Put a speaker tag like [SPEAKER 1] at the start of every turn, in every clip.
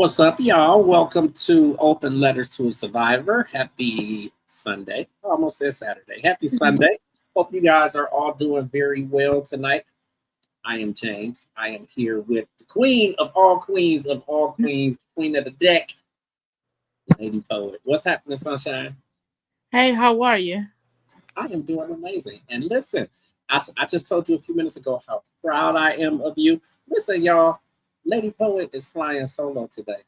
[SPEAKER 1] What's up, y'all? Welcome to Open Letters to a Survivor. Happy Sunday. I almost said Saturday. Happy Sunday. Hope you guys are all doing very well tonight. I am James. I am here with the queen of all queens, queen of the deck, Lady Poet. What's happening, Sunshine?
[SPEAKER 2] Hey, how are you?
[SPEAKER 1] I am doing amazing. And listen, I just told you a few minutes ago how proud I am of you. Listen, y'all, Lady Poet is flying solo today.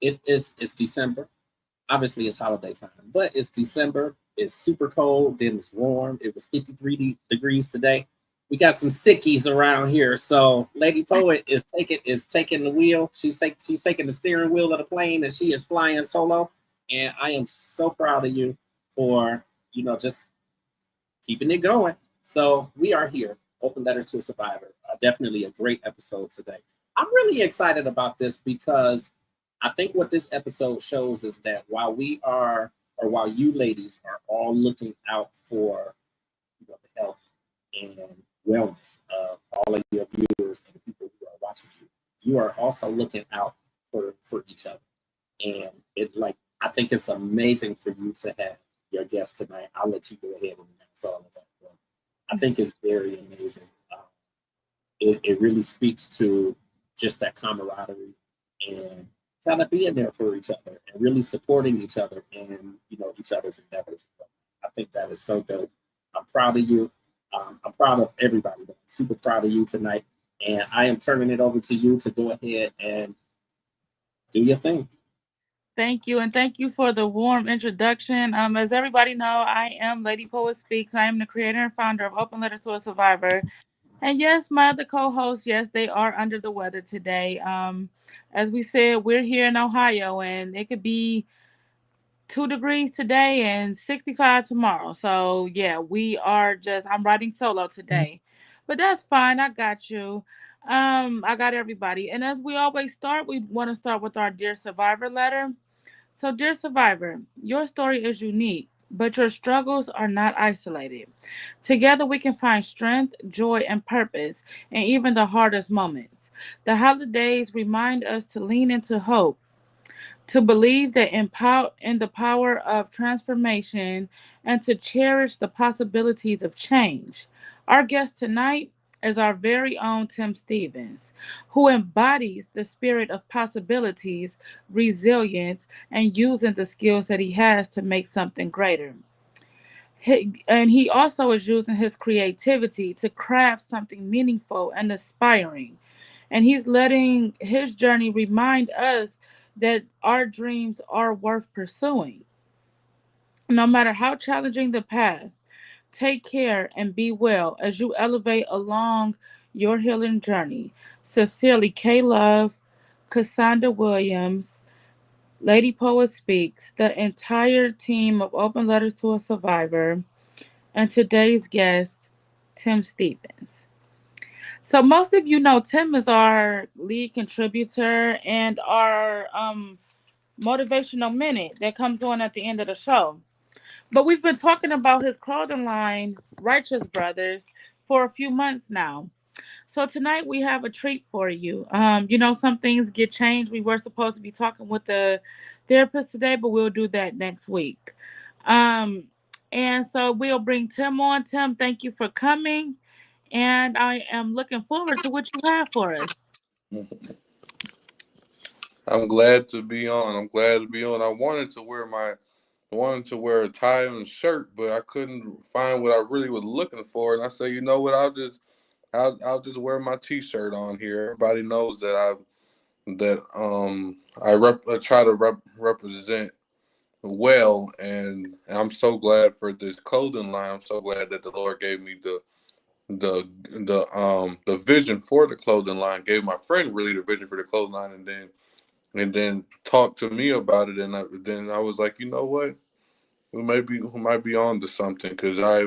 [SPEAKER 1] It's December. Obviously it's holiday time, but it's December. It's super cold, then it's warm. It was 53 degrees today. We got some sickies around here. So Lady Poet is taking the wheel. She's taking the steering wheel of the plane and she is flying solo. And I am so proud of you for, just keeping it going. So we are here, Open Letters to a Survivor. Definitely a great episode today. I'm really excited about this because I think what this episode shows is that while you ladies are all looking out for the health and wellness of all of your viewers and the people who are watching you, you are also looking out for each other. And I think it's amazing for you to have your guest tonight. I'll let you go ahead and announce all of that. But I think it's very amazing. It really speaks to just that camaraderie and kind of being there for each other and really supporting each other and each other's endeavors. I think that is so dope. I'm proud of you. I'm proud of everybody. I'm super proud of you tonight, and I am turning it over to you to go ahead and do your thing.
[SPEAKER 2] Thank you, and thank you for the warm introduction. As everybody know, I am Lady Poet Speaks. I am the creator and founder of Open Letters to a Survivor. And yes, my other co-hosts, yes, they are under the weather today. As we said, we're here in Ohio, and it could be 2 degrees today and 65 tomorrow. So yeah, I'm riding solo today. But that's fine. I got you. I got everybody. And as we always start, we want to start with our Dear Survivor letter. So, dear Survivor, your story is unique, but your struggles are not isolated. Together, we can find strength, joy, and purpose in even the hardest moments. The holidays remind us to lean into hope, to believe that in the power of transformation, and to cherish the possibilities of change. Our guest tonight is our very own Tim Stevens, who embodies the spirit of possibilities, resilience, and using the skills that he has to make something greater. And he also is using his creativity to craft something meaningful and inspiring. And he's letting his journey remind us that our dreams are worth pursuing. No matter how challenging the path, take care and be well as you elevate along your healing journey. Sincerely, K Love, Cassandra Williams, Lady Poet Speaks, the entire team of Open Letters to a Survivor, and today's guest, Tim Stevens. So most of you know Tim is our lead contributor and our motivational minute that comes on at the end of the show. But we've been talking about his clothing line, Righteous Brothers, for a few months now. So tonight we have a treat for you. Some things get changed. We were supposed to be talking with the therapist today, but we'll do that next week. Um, and so we'll bring Tim on. Tim, thank you for coming. And I am looking forward to what you have for us.
[SPEAKER 3] I'm glad to be on. I'm glad to be on. I wanted to wear a tie and shirt, but I couldn't find what I really was looking for. And I said, you know what? I'll just wear my T-shirt on here. Everybody knows that I try to represent well, and I'm so glad for this clothing line. I'm so glad that the Lord gave me the vision for the clothing line. Gave my friend really the vision for the clothing line, and then talked to me about it. And then I was like, you know what? We might be on to something, because I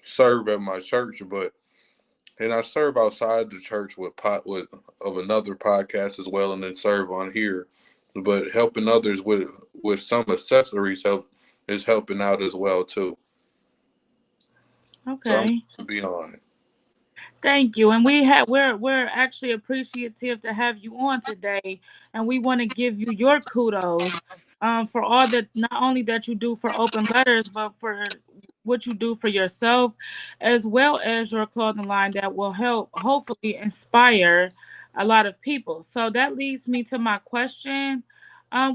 [SPEAKER 3] serve at my church, and I serve outside the church with of another podcast as well, and then serve on here. But helping others with some accessories is helping out as well too. So I'm
[SPEAKER 2] Okay.
[SPEAKER 3] to be on.
[SPEAKER 2] Thank you. And we're actually appreciative to have you on today. And we want to give you your kudos for all that, not only that you do for Open Letters, but for what you do for yourself, as well as your clothing line that will help hopefully inspire a lot of people. So that leads me to my question.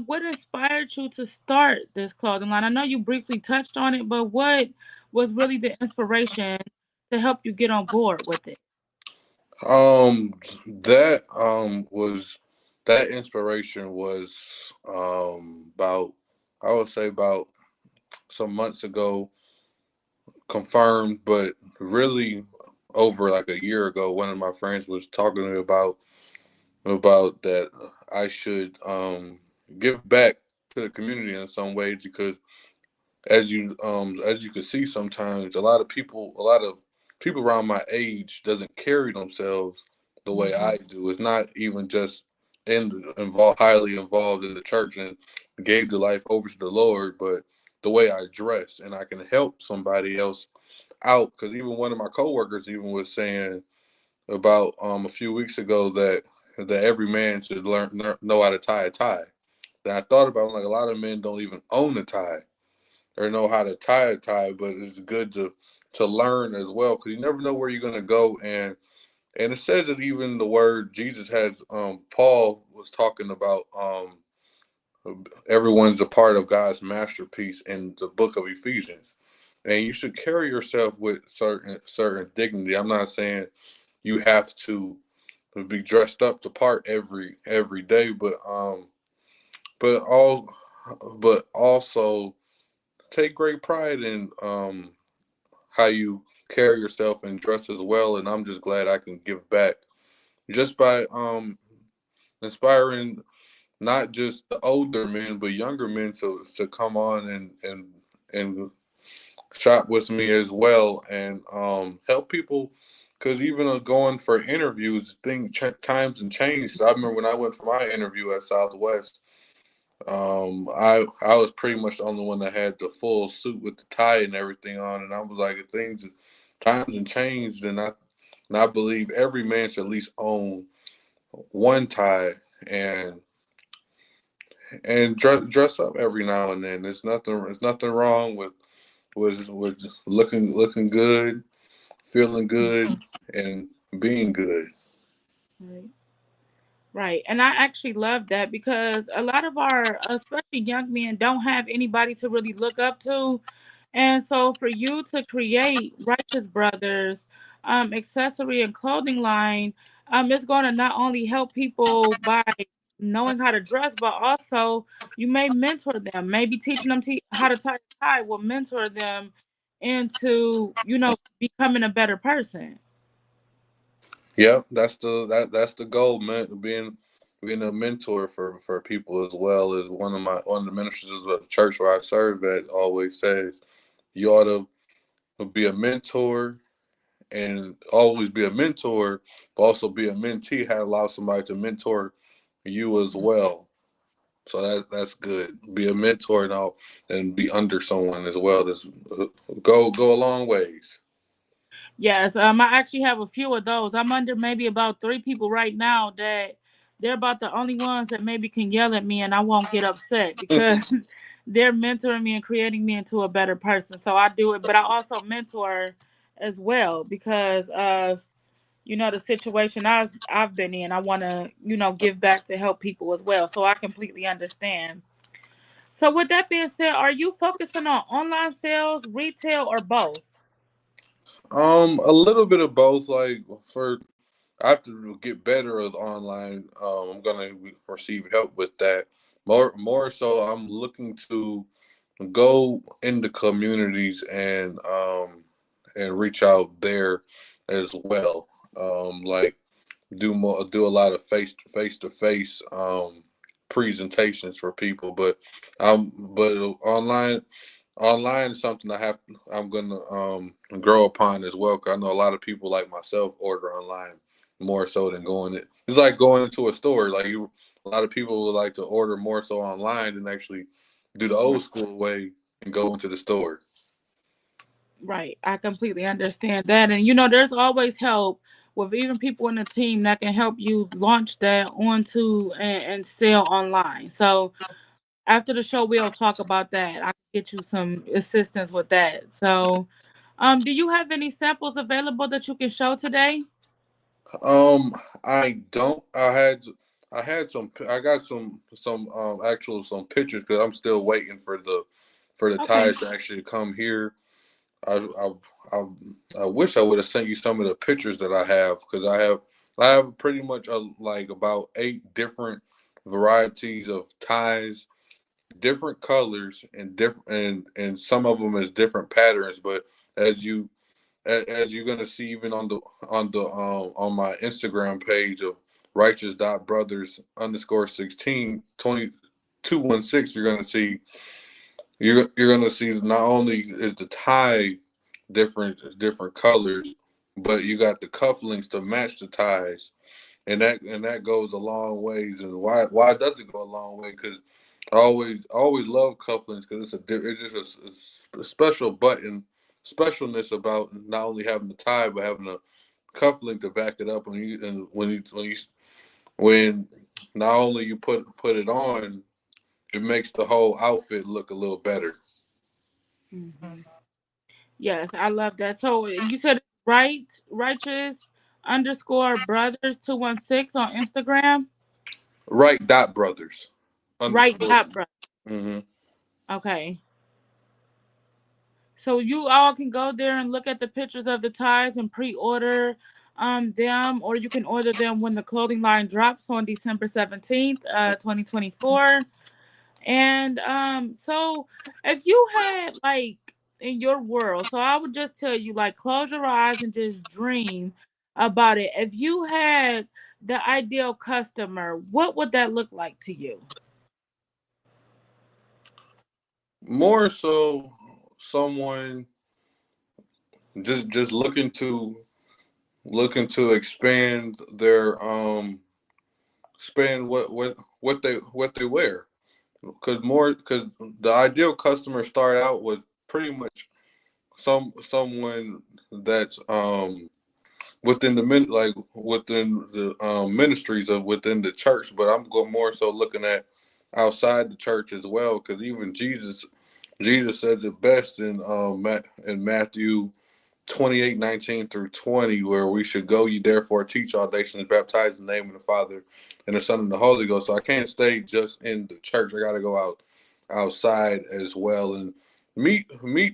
[SPEAKER 2] What inspired you to start this clothing line? I know you briefly touched on it, but what was really the inspiration to help you get on board with it?
[SPEAKER 3] That was that inspiration was about, I would say, about some months ago, confirmed, but really over like a year ago, one of my friends was talking to me about that I should give back to the community in some ways, because as you can see, sometimes a lot of people around my age doesn't carry themselves the way
[SPEAKER 2] Mhm.
[SPEAKER 3] I do. It's not even just highly involved in the church and gave the life over to the Lord, but the way I dress, and I can help somebody else out. Because even one of my coworkers even was saying about a few weeks ago that every man should know how to tie a tie. Then I thought about it, like, a lot of men don't even own a tie or know how to tie a tie, but it's good to learn as well, because you never know where you're gonna go. And it says that even the word Jesus has, Paul was talking about, everyone's a part of God's masterpiece in the book of Ephesians, and you should carry yourself with certain dignity. I'm not saying you have to be dressed up the part every day, but all but also take great pride in how you carry yourself and dress as well. And I'm just glad I can give back just by inspiring not just the older men but younger men to come on and shop with me as well, and help people. Because even going for interviews, times and changed. I remember when I went for my interview at Southwest, I was pretty much the only one that had the full suit with the tie and everything on, and I was like, times and changed, and I believe every man should at least own one tie, and dress up every now and then. There's nothing wrong with looking good, feeling good, and being good.
[SPEAKER 2] Right. Right. And I actually love that because a lot of our, especially young men, don't have anybody to really look up to. And so for you to create Righteous Brothers accessory and clothing line, it's going to not only help people by knowing how to dress, but also you may mentor them. Maybe teaching them how to tie a tie will mentor them into, becoming a better person.
[SPEAKER 3] Yep, that's the goal, man. Being a mentor for people as well, is one of the ministers of the church where I serve at always says you ought to be a mentor, and always be a mentor, but also be a mentee. How to allow somebody to mentor you as well. So that's good. Be a mentor and be under someone as well. That's go a long ways.
[SPEAKER 2] Yes, I actually have a few of those. I'm under maybe about three people right now that they're about the only ones that maybe can yell at me and I won't get upset because they're mentoring me and creating me into a better person. So I do it, but I also mentor as well because of the situation I've been in. I want to give back to help people as well. So I completely understand. So with that being said, are you focusing on online sales, retail, or both?
[SPEAKER 3] A little bit of both. Like, I have to get better at online. I'm gonna receive help with that. More so, I'm looking to go into communities and reach out there as well. Like, do a lot of face to face presentations for people, but online is something I'm gonna grow upon as well. 'Cause I know a lot of people like myself order online more so than it's like going into a store. Like, a lot of people would like to order more so online than actually do the old school way and go into the store.
[SPEAKER 2] Right. I completely understand that. And there's always help with even people in the team that can help you launch that onto and sell online. So after the show, we'll talk about that. I can get you some assistance with that. So, do you have any samples available that you can show today?
[SPEAKER 3] I don't. I had some. I got some pictures because I'm still waiting for the
[SPEAKER 2] Okay.
[SPEAKER 3] ties to actually come here. I I I, I wish I would have sent you some of the pictures that I have because I have pretty much like about 8 different varieties of ties, different colors and different and some of them is different patterns. But as you as you're gonna see even on my Instagram page of righteous.brothers underscore 16 2216, you're gonna see not only is the tie different colors, but you got the cufflinks to match the ties, and that goes a long ways. And why does it go a long way? Because I always love cufflinks because it's just a special button specialness about not only having the tie but having a cufflink to back it up. When not only you put it on, it makes the whole outfit look a little better.
[SPEAKER 2] Hmm. Yes, I love that. So you said righteous underscore brothers 216 on Instagram.
[SPEAKER 3] Right dot brothers
[SPEAKER 2] Right
[SPEAKER 3] underscore.
[SPEAKER 2] dot brother.
[SPEAKER 3] Hmm.
[SPEAKER 2] Okay. So you all can go there and look at the pictures of the ties and pre-order them, or you can order them when the clothing line drops on December 17th, 2024. And so if you had like in your world, so I would just tell you like close your eyes and just dream about it. If you had the ideal customer, what would that look like to you?
[SPEAKER 3] More so, someone just looking to expand what they wear. Because the ideal customer start out with pretty much someone that's within the ministries of within the church. But I'm going more so looking at outside the church as well, because even Jesus says it best in Matthew 28:19-20, where we should go ye therefore teach all nations, baptize in the name of the Father and the Son and the Holy Ghost. So I can't stay just in the church. I got to go outside as well and meet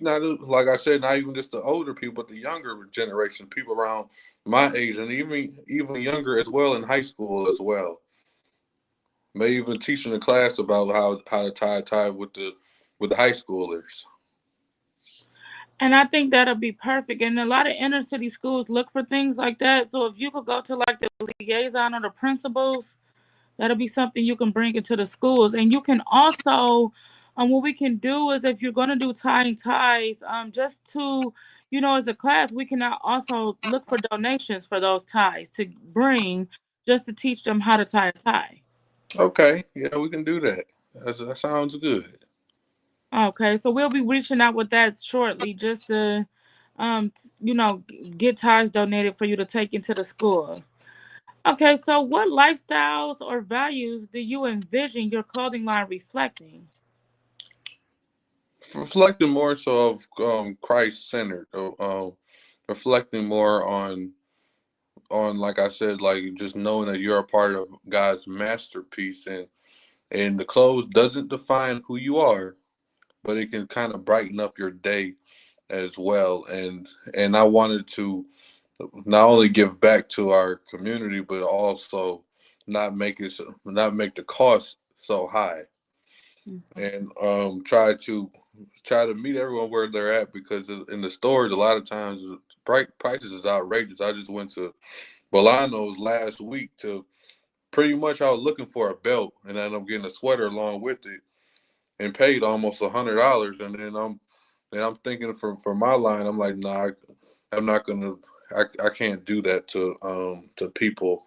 [SPEAKER 3] not, like I said, not even just the older people, but the younger generation, people around my age, and even younger as well, in high school as well. Maybe even teaching a class about how to tie a tie with the high schoolers.
[SPEAKER 2] And I think that'll be perfect. And a lot of inner city schools look for things like that. So if you could go to like the liaison or the principals, that'll be something you can bring into the schools. And you can also, what we can do is if you're going to do tying ties, just to, as a class, we can now also look for donations for those ties to bring just to teach them how to tie a tie.
[SPEAKER 3] Okay, yeah, we can do that. That sounds good.
[SPEAKER 2] Okay, so we'll be reaching out with that shortly, just to, get ties donated for you to take into the schools. Okay, so what lifestyles or values do you envision your clothing line reflecting?
[SPEAKER 3] Reflecting more so of Christ centered, reflecting more on like I said, like just knowing that you're a part of God's masterpiece, and the clothes doesn't define who you are, but it can kind of brighten up your day as well. And I wanted to not only give back to our community, but also not make the cost so high,
[SPEAKER 2] Mhm.
[SPEAKER 3] and try to meet everyone where they're at, because in the stores a lot of times the prices is outrageous. I just went to Bolano's last week to pretty much, I was looking for a belt and then I'm getting a sweater along with it, and paid almost $100. And I'm thinking for my line, I'm like, nah, I'm not gonna, I can't do that to people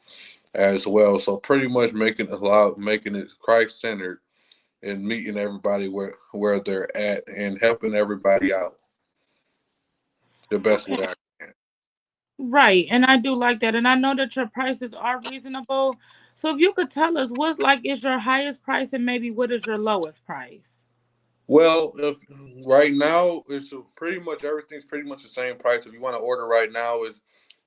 [SPEAKER 3] as well. So pretty much making it Christ centered and meeting everybody where they're at and helping everybody out the best way
[SPEAKER 2] Okay.
[SPEAKER 3] I can.
[SPEAKER 2] Right, and I do like that, and I know that your prices are reasonable. So if you could tell us what's like is your highest price and maybe what is your lowest price?
[SPEAKER 3] Well, if right now it's pretty much everything's pretty much the same price. If you want to order right now,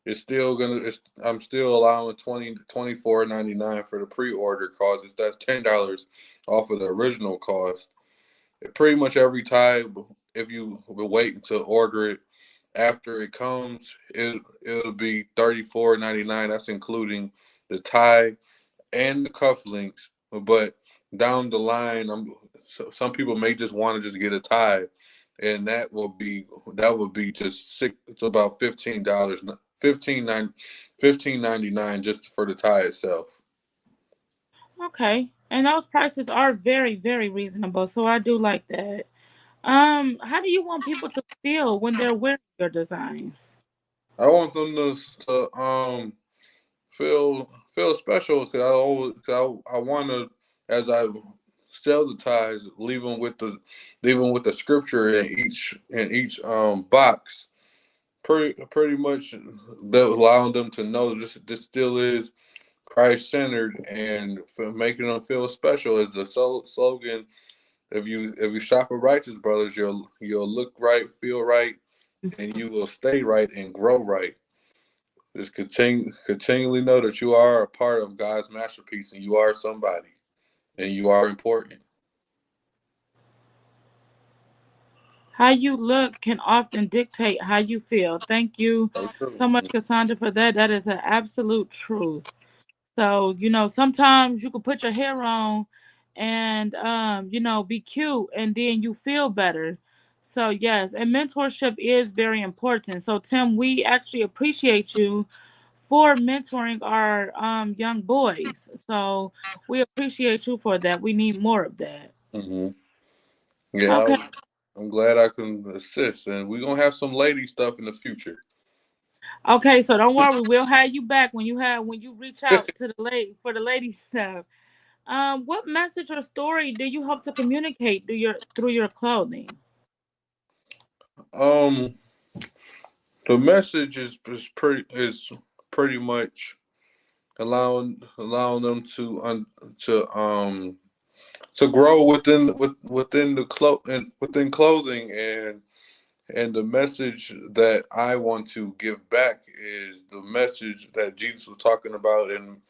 [SPEAKER 3] it's still gonna. I'm still allowing 24.99 for the pre-order cost. That's $10 off of the original cost. Pretty much every time, if you wait to order it after it comes, it'll be 34.99. That's including the tie and the cufflinks. But down the line, some people may just want to just get a tie, and that would be just six. It's about $15, 15.99 just for the tie itself.
[SPEAKER 2] Okay, and those prices are very, very reasonable, so I do like that. How do you want people to feel when they're wearing your designs?
[SPEAKER 3] I want them to feel special because I want to, as I sell the ties, leave them with the scripture in each box. Pretty much allowing them to know this still is Christ centered, and for making them feel special is the slogan. If you shop with righteous brothers, you'll look right, feel right, and you will stay right and grow right. Just continually know that you are a part of God's masterpiece, and you are somebody, and you are important.
[SPEAKER 2] How you look can often dictate how you feel. Thank you
[SPEAKER 3] So true.
[SPEAKER 2] so much, Cassandra, for that. That is an absolute truth. So, sometimes you could put your hair on and be cute and then you feel better. So yes, and mentorship is very important. So Tim, we actually appreciate you for mentoring our young boys. So we appreciate you for that. We need more of that.
[SPEAKER 3] Hmm. Yeah,
[SPEAKER 2] Okay.
[SPEAKER 3] I'm glad I can assist, and we're gonna have some lady stuff in the future.
[SPEAKER 2] Okay, so don't worry, we'll have you back when you reach out to the lady for the lady stuff. What message or story do you hope to communicate through your clothing?
[SPEAKER 3] Um, the message is pretty much allowing them to grow within within clothing, and the message that I want to give back is the message that Jesus was talking about in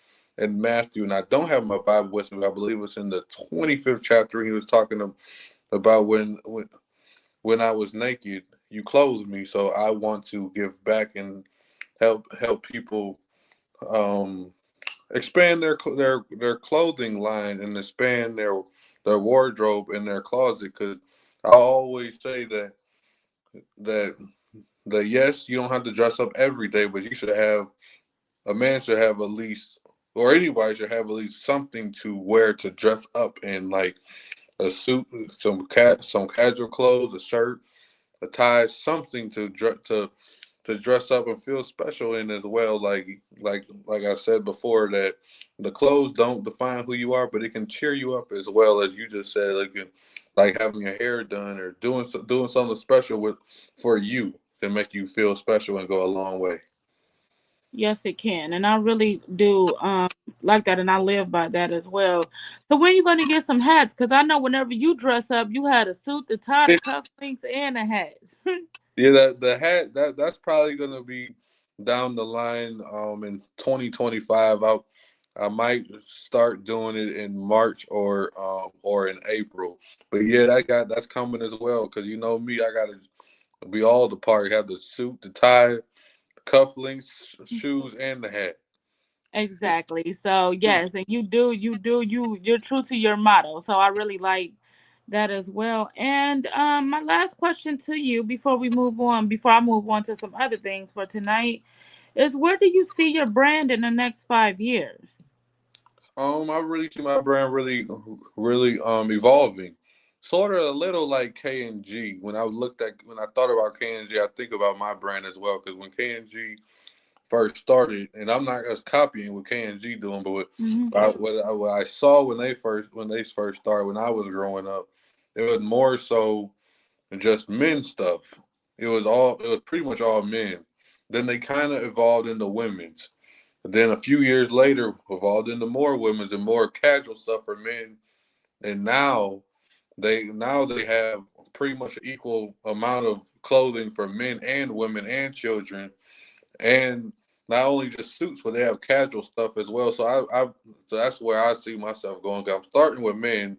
[SPEAKER 3] Matthew. And I don't have my Bible with me. I believe it's in the 25th chapter. He was talking about when I was naked, you clothed me. So I want to give back and help people um, expand their clothing line and expand their wardrobe and their closet. Because I always say that that yes, you don't have to dress up every day, but a man should have at least, or anybody should have at least something to wear to dress up in, like a suit, some casual clothes, a shirt, a tie, something to dress up and feel special in as well. Like I said before, that the clothes don't define who you are, but it can cheer you up as well, as you just said, like having your hair done or doing something special for you can make you feel special and go a long way.
[SPEAKER 2] Yes, it can, and I really do like that, and I live by that as well. So when you gonna get some hats? Because I know whenever you dress up, you had a suit, the tie, the cufflinks, and the hats.
[SPEAKER 3] Yeah, the hat that's probably gonna be down the line in 2025. I might start doing it in March or in April. But yeah, that's coming as well, because you know me, I gotta be all the part. Have the suit, the tie, the cufflinks, shoes, and the hat.
[SPEAKER 2] Exactly. So yes, and you're true to your motto. So I really like that as well. And my last question to you before I move on to some other things for tonight, is where do you see your brand in the next 5 years?
[SPEAKER 3] I really see my brand really evolving. Sort of a little like K&G. When I thought about K&G, I think about my brand as well. Because when K&G first started, and I'm not just copying what K&G doing, but
[SPEAKER 2] Hmm.
[SPEAKER 3] what I saw when they first started, when I was growing up, it was more so just men stuff. It was pretty much all men. Then they kind of evolved into women's. Then a few years later, evolved into more women's and more casual stuff for men. And now they have pretty much an equal amount of clothing for men and women and children, and not only just suits, but they have casual stuff as well. So that's where I see myself going. I'm starting with men.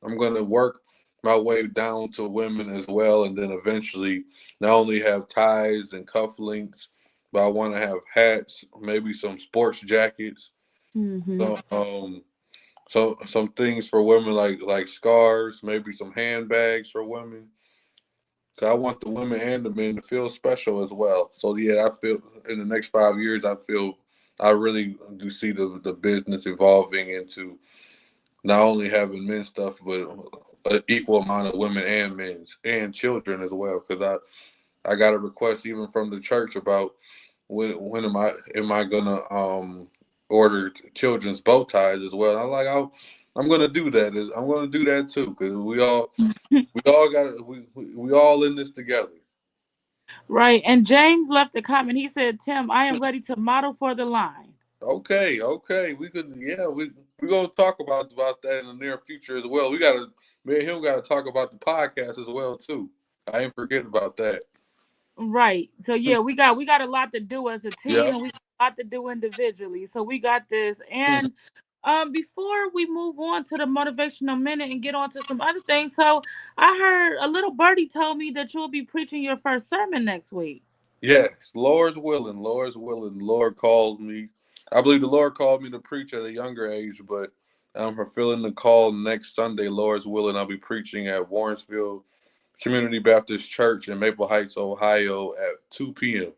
[SPEAKER 3] I'm going to work my way down to women as well, and then eventually not only have ties and cufflinks, but I want to have hats, maybe some sports jackets,
[SPEAKER 2] Mm-hmm.
[SPEAKER 3] so some things for women like scarves, maybe some handbags for women. 'Cause I want the women and the men to feel special as well. So yeah, I feel in the next 5 years, I really do see the business evolving into not only having men's stuff, but an equal amount of women and men's and children as well. Because I got a request even from the church about when am I gonna order children's bow ties as well. And I'm gonna do that. I'm gonna do that too because we all got we all in this together.
[SPEAKER 2] Right. And James left a comment. He said, Tim, I am ready to model for the line.
[SPEAKER 3] Okay. We could, yeah, we're gonna talk about that in the near future as well. Me and him gotta talk about the podcast as well too. I ain't forget about that.
[SPEAKER 2] Right. So yeah, we got a lot to do as a
[SPEAKER 3] Yeah.
[SPEAKER 2] team, and we got a lot to do individually. So we got this. And before we move on to the motivational minute and get on to some other things, so I heard a little birdie told me that you'll be preaching your first sermon next week.
[SPEAKER 3] Yes, Lord's willing. The Lord called me. I believe the Lord called me to preach at a younger age, but I'm fulfilling the call next Sunday, Lord's willing. I'll be preaching at Warrensville Community Baptist Church in Maple Heights, Ohio at 2 p.m.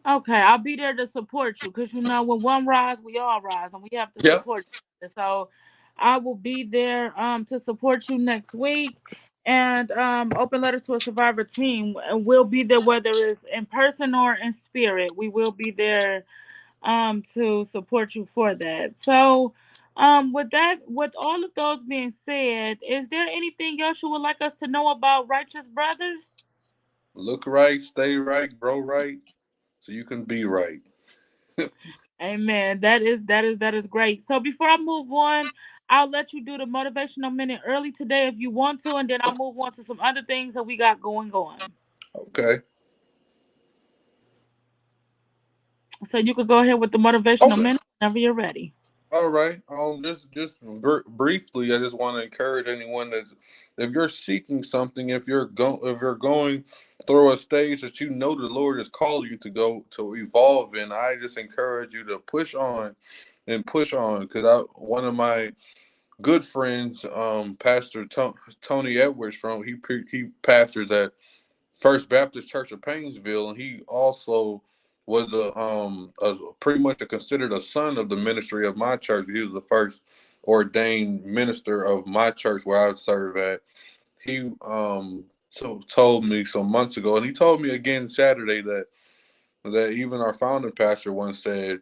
[SPEAKER 2] Okay, I'll be there to support you because when one rise, we all rise, and we have to
[SPEAKER 3] Yeah.
[SPEAKER 2] support you. So I will be there to support you next week. And Open Letters to a Survivor team, and we'll be there whether it's in person or in spirit. We will be there to support you for that. So with all of those being said, is there anything else you would like us to know about Righteous Brothers?
[SPEAKER 3] Look right, stay right, grow right, so you can be right.
[SPEAKER 2] Amen. That is great. So before I move on, I'll let you do the motivational minute early today if you want to, and then I'll move on to some other things that we got going on.
[SPEAKER 3] Okay.
[SPEAKER 2] So you could go ahead with the motivational
[SPEAKER 3] Okay.
[SPEAKER 2] minute whenever you're ready.
[SPEAKER 3] All right. Just briefly, I just want to encourage anyone that if you're seeking something, if you're going through a stage that you know the Lord has called you to go to evolve in, I just encourage you to push on and push on. Because one of my good friends, Pastor Tony Edwards he pastors at First Baptist Church of Painesville, and he also was a pretty much considered a son of the ministry of my church. He was the first ordained minister of my church where I serve at. He told me some months ago, and he told me again Saturday that even our founding pastor once said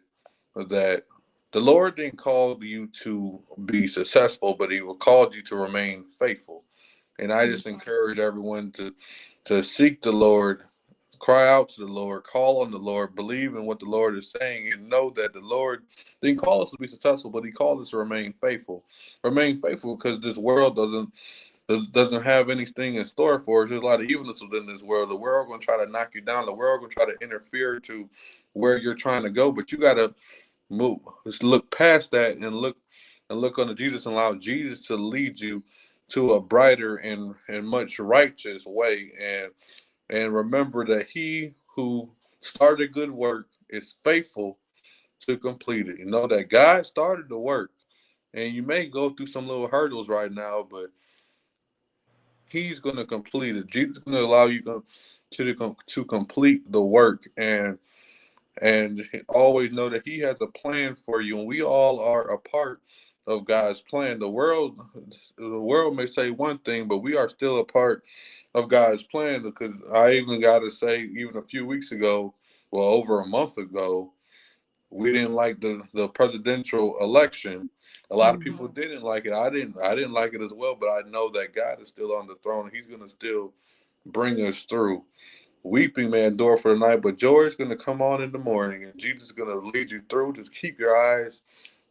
[SPEAKER 3] that the Lord didn't call you to be successful, but He called you to remain faithful. And I just encourage everyone to seek the Lord, cry out to the Lord, call on the Lord, believe in what the Lord is saying, and know that the Lord didn't call us to be successful, but He called us to remain faithful. Remain faithful because this world doesn't have anything in store for us. There's a lot of evilness within this world. The world going to try to knock you down. The world going to try to interfere to where you're trying to go, but you got to move. Just look past that and look unto Jesus and allow Jesus to lead you to a brighter and much righteous way. And remember that He who started a good work is faithful to complete it. You know that God started the work, and you may go through some little hurdles right now, but He's going to complete it. Jesus is going to allow you to complete the work, and always know that He has a plan for you, and we all are a part of God's plan. The world may say one thing, but we are still a part of God's plan. Because I even got to say, even a few weeks ago, well, over a month ago, we didn't like the presidential election. A lot of people didn't like it. I didn't like it as well, but I know that God is still on the throne, and He's going to still bring us through. weeping may endure for the night, but joy is going to come on in the morning, and Jesus is going to lead you through. Just keep your eyes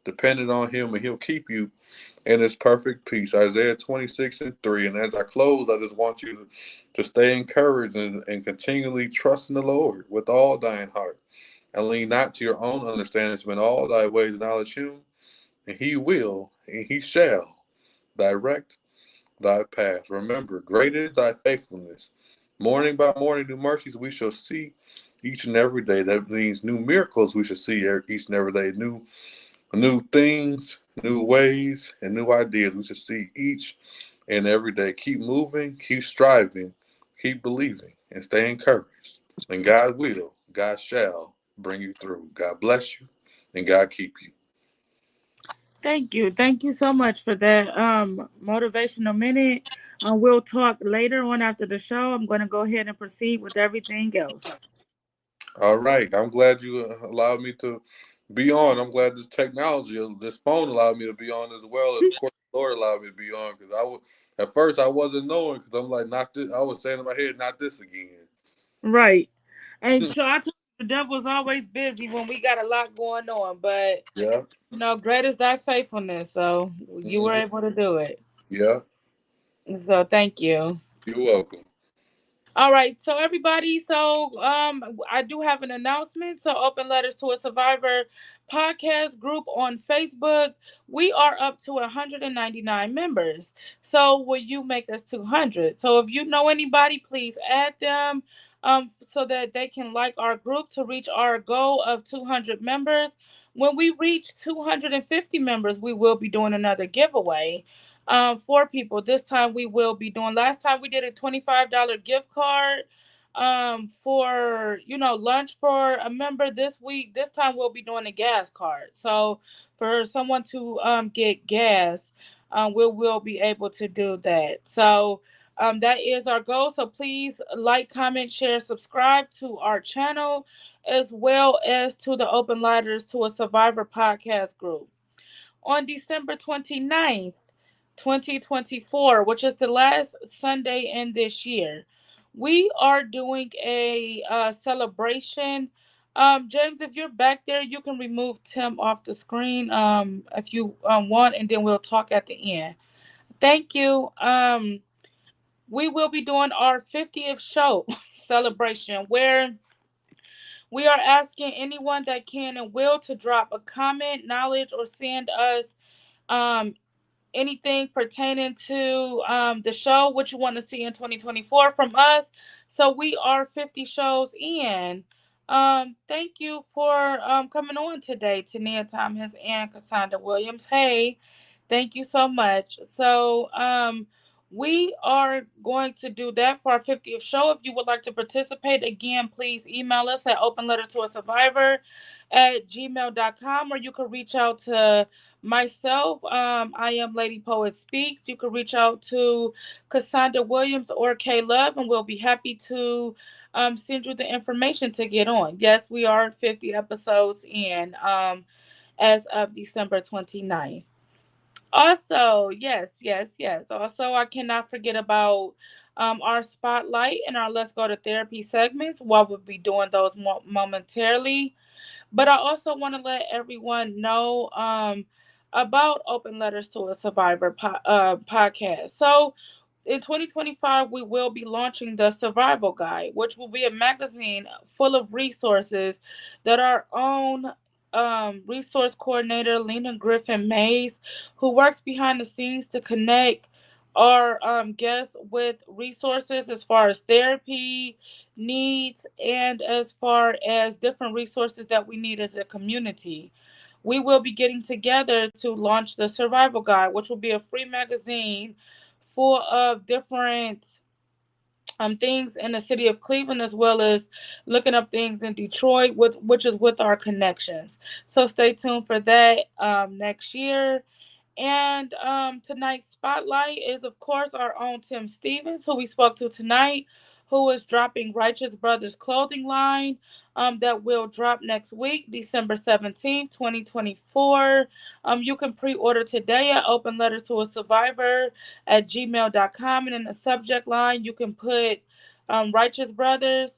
[SPEAKER 3] dependent on him, and he'll keep you in his perfect peace. Isaiah 26:3. And as I close, I just want you to stay encouraged and continually trust in the Lord with all thine heart, and lean not to your own understanding, but in all thy ways acknowledge him, and he will, and he shall direct thy path. Remember, great is thy faithfulness. Morning by morning, new mercies we shall see each and every day. That means new miracles we shall see each and every day. New things, new ways, and new ideas we shall see each and every day. Keep moving, keep striving, keep believing, and stay encouraged. And God will, God shall bring you through. God bless you, and God keep you.
[SPEAKER 2] Thank you. Thank you so much for that motivational minute. We'll talk later on after the show. I'm going to go ahead and proceed with everything else.
[SPEAKER 3] All right. I'm glad you allowed me to be on. I'm glad this technology, this phone allowed me to be on as well. And of course, the Lord allowed me to be on because at first I wasn't knowing because I'm like, not this. I was saying in my head, not this again.
[SPEAKER 2] Right. And so I told you the devil's always busy when we got a lot going on, but
[SPEAKER 3] Yeah.
[SPEAKER 2] great is thy faithfulness. So you were
[SPEAKER 3] Mhm.
[SPEAKER 2] able to do it.
[SPEAKER 3] Yeah.
[SPEAKER 2] So thank you.
[SPEAKER 3] You're welcome.
[SPEAKER 2] All right, so everybody, I do have an announcement. So Open Letters to a Survivor podcast group on Facebook. We are up to 199 members. So will you make us 200? So if you know anybody, please add them so that they can like our group to reach our goal of 200 members. When we reach 250 members, we will be doing another giveaway for people. This time we will be doing, last time we did a $25 gift card for lunch for a member. This time we'll be doing a gas card. So for someone to get gas, we'll be able to do that. So that is our goal. So please like, comment, share, subscribe to our channel, as well as to the Open Letters to a Survivor podcast group. On December 29th, 2024, which is the last Sunday in this year, we are doing a celebration. James, if you're back there, you can remove Tim off the screen if you want, and then we'll talk at the end. Thank you. We will be doing our 50th show celebration, where we are asking anyone that can and will to drop a comment, knowledge, or send us um, anything pertaining to the show, what you want to see in 2024 from us. So we are 50 shows in. Thank you for coming on today, Tania Thomas and Cassandra Williams. Hey, thank you so much. So we are going to do that for our 50th show. If you would like to participate, again, please email us at openlettertoasurvivor@gmail.com, or you can reach out to myself. I am Lady Poet Speaks. You can reach out to Cassandra Williams or K Love, and we'll be happy to send you the information to get on. Yes, we are 50 episodes in as of December 29th. Also, yes. Also, I cannot forget about our spotlight and our Let's Go to Therapy segments. While we'll be doing those momentarily. But I also want to let everyone know about Open Letters to a Survivor podcast. So in 2025, we will be launching the Survival Guide, which will be a magazine full of resources that our own resource coordinator, Lena Griffin Mays, who works behind the scenes to connect our guests with resources as far as therapy needs and as far as different resources that we need as a community. We will be getting together to launch the Survival Guide, which will be a free magazine full of different things in the city of Cleveland, as well as looking up things in Detroit, which is with our connections. So stay tuned for that next year. And tonight's spotlight is, of course, our own Tim Stevens, who we spoke to tonight, who is dropping Righteous Brothers clothing line that will drop next week, December 17th, 2024. You can pre-order today at Open Letters to a Survivor at gmail.com. And in the subject line, you can put Righteous Brothers.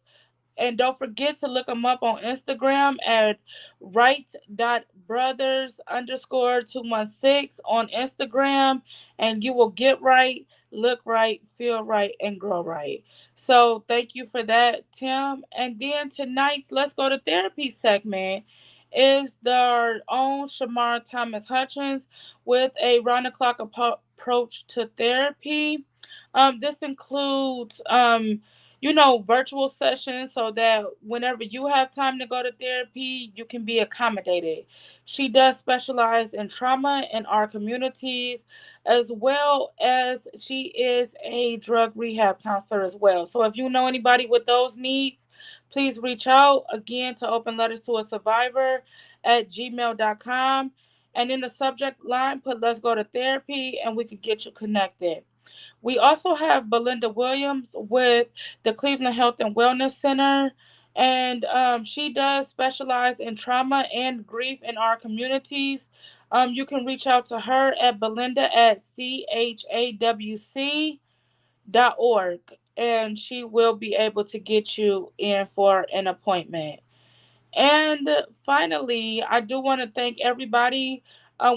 [SPEAKER 2] And don't forget to look them up on Instagram at right.brothers_216 on Instagram. And you will get right, look right, feel right, and grow right. So thank you for that, Tim. And then tonight's Let's Go to Therapy segment is our own Shamar Thomas Hutchins with a round-the-clock approach to therapy. This includes virtual sessions so that whenever you have time to go to therapy, you can be accommodated. She does specialize in trauma in our communities, as well as she is a drug rehab counselor as well. So if you know anybody with those needs, please reach out again to Open Letters to a Survivor at gmail.com. And in the subject line, put Let's Go to Therapy, and we could get you connected. We also have Belinda Williams with the Cleveland Health and Wellness Center, and she does specialize in trauma and grief in our communities. You can reach out to her at belinda@chawc.org, and she will be able to get you in for an appointment. And finally, I do want to thank everybody.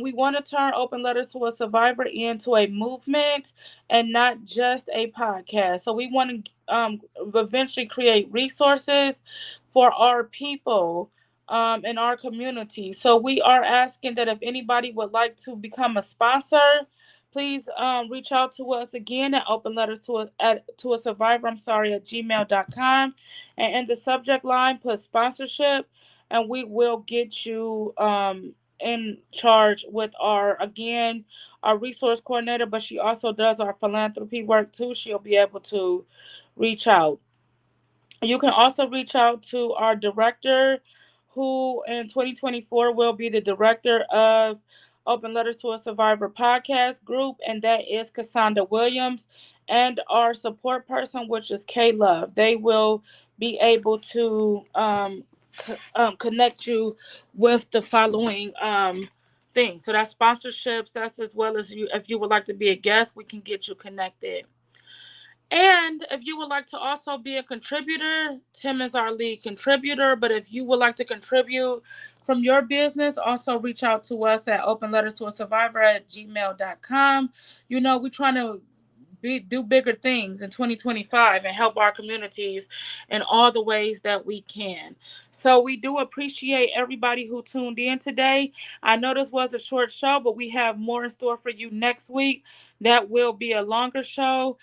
[SPEAKER 2] We want to turn Open Letters to a Survivor into a movement and not just a podcast. So we want to eventually create resources for our people in our community. So we are asking that if anybody would like to become a sponsor, please reach out to us again at Open Letters to a Survivor, at gmail.com. And in the subject line, put sponsorship, and we will get you in charge with our resource coordinator, but she also does our philanthropy work too. She'll be able to reach out. You can also reach out to our director, who in 2024 will be the director of Open Letters to a Survivor podcast group, and that is Cassandra Williams, and our support person, which is K Love. They will be able to connect you with the following things. So that's sponsorships. That's as well as you. If you would like to be a guest, we can get you connected. And if you would like to also be a contributor, Tim is our lead contributor. But if you would like to contribute from your business, also reach out to us at openletterstoasurvivor@gmail.com. We're trying to do bigger things in 2025 and help our communities in all the ways that we can. So we do appreciate everybody who tuned in today. I know this was a short show, but we have more in store for you next week. That will be a longer show.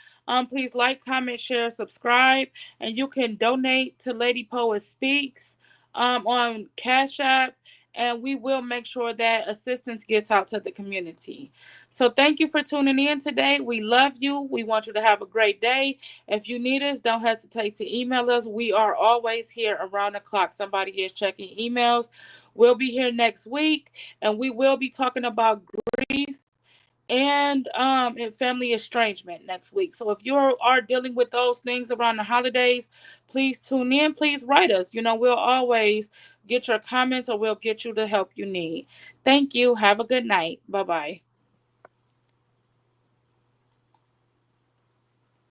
[SPEAKER 2] Please like, comment, share, subscribe, and you can donate to Lady Poet Speaks on Cash App, and we will make sure that assistance gets out to the community. So thank you for tuning in today. We love you. We want you to have a great day. If you need us, don't hesitate to email us. We are always here around the clock. Somebody is checking emails. We'll be here next week, and we will be talking about grief and family estrangement next week. So if you are dealing with those things around the holidays, please tune in. Please write us. We'll always get your comments, or we'll get you the help you need. Thank you. Have a good night. Bye-bye.